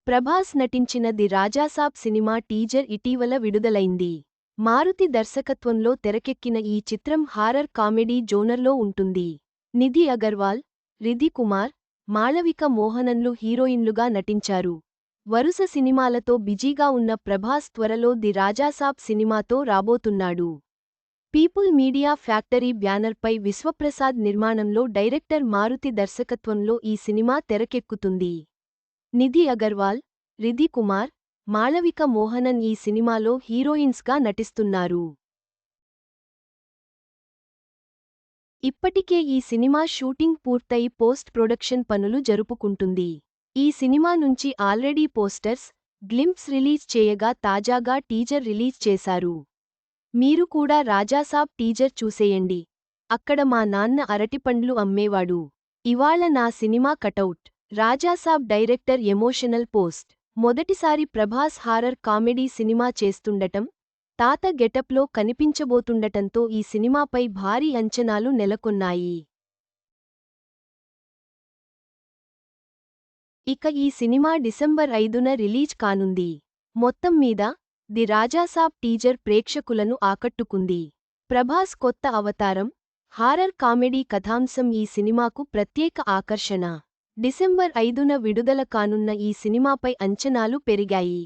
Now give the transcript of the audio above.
ప్రభాస్ నటించిన the Raja Saab cinema teaser ఇటీవల విడుదలైంది. మారుతి దర్శకత్వంలో తెరకెక్కిన ఈ చిత్రం హారర్ కామెడీ జోనర్లో ఉంటుంది. నిధి అగర్వాల్, రిధి కుమార్, మాళవిక మోహనన్లు హీరోయిన్లుగా నటించారు. వరుస సినిమాలతో బిజీగా ఉన్న ప్రభాస్ త్వరలో ది రాజాసాబ్ సినిమాతో రాబోతున్నాడు. పీపుల్ మీడియా ఫ్యాక్టరీ బ్యానర్పై విశ్వప్రసాద్ నిర్మాణంలో డైరెక్టర్ మారుతి దర్శకత్వంలో ఈ సినిమా తెరకెక్కుతుంది. నిధి అగర్వాల్, రిధి కుమార్, మాళవిక మోహనన్ ఈ సినిమాలో హీరోయిన్స్గా నటిస్తున్నారు. ఇప్పటికే ఈ సినిమా షూటింగ్ పూర్తయి పోస్ట్ ప్రొడక్షన్ పనులు జరుపుకుంటుంది. ఈ సినిమా నుంచి ఆల్రెడీ పోస్టర్స్, గ్లింప్స్ రిలీజ్ చేయగా తాజాగా టీజర్ రిలీజ్ చేశారు. మీరు కూడా రాజాసాబ్ టీజర్ చూసేయండి. అక్కడ మా నాన్న అరటిపండ్లు అమ్మేవాడు. ఇవాళ నా cinema cutout. Raja Saab director emotional post. మొదటిసారి ప్రభాస్ హారర్ కామెడీ సినిమా చేస్తుండటం, తాత గెటప్లో కనిపించబోతుండటంతో ఈ సినిమాపై భారీ అంచనాలు నెలకొన్నాయి. ఇక ఈ సినిమా డిసెంబర్ 5న రిలీజ్ కానుంది. మొత్తం మీద ది రాజాసాబ్ టీజర్ ప్రేక్షకులను ఆకట్టుకుంది. ప్రభాస్ కొత్త అవతారం, హారర్ కామెడీ కథాంశం ఈ సినిమాకు ప్రత్యేక ఆకర్షణ. డిసెంబర్ 5న విడుదల కానున్న ఈ సినిమాపై అంచనాలు పెరిగాయి.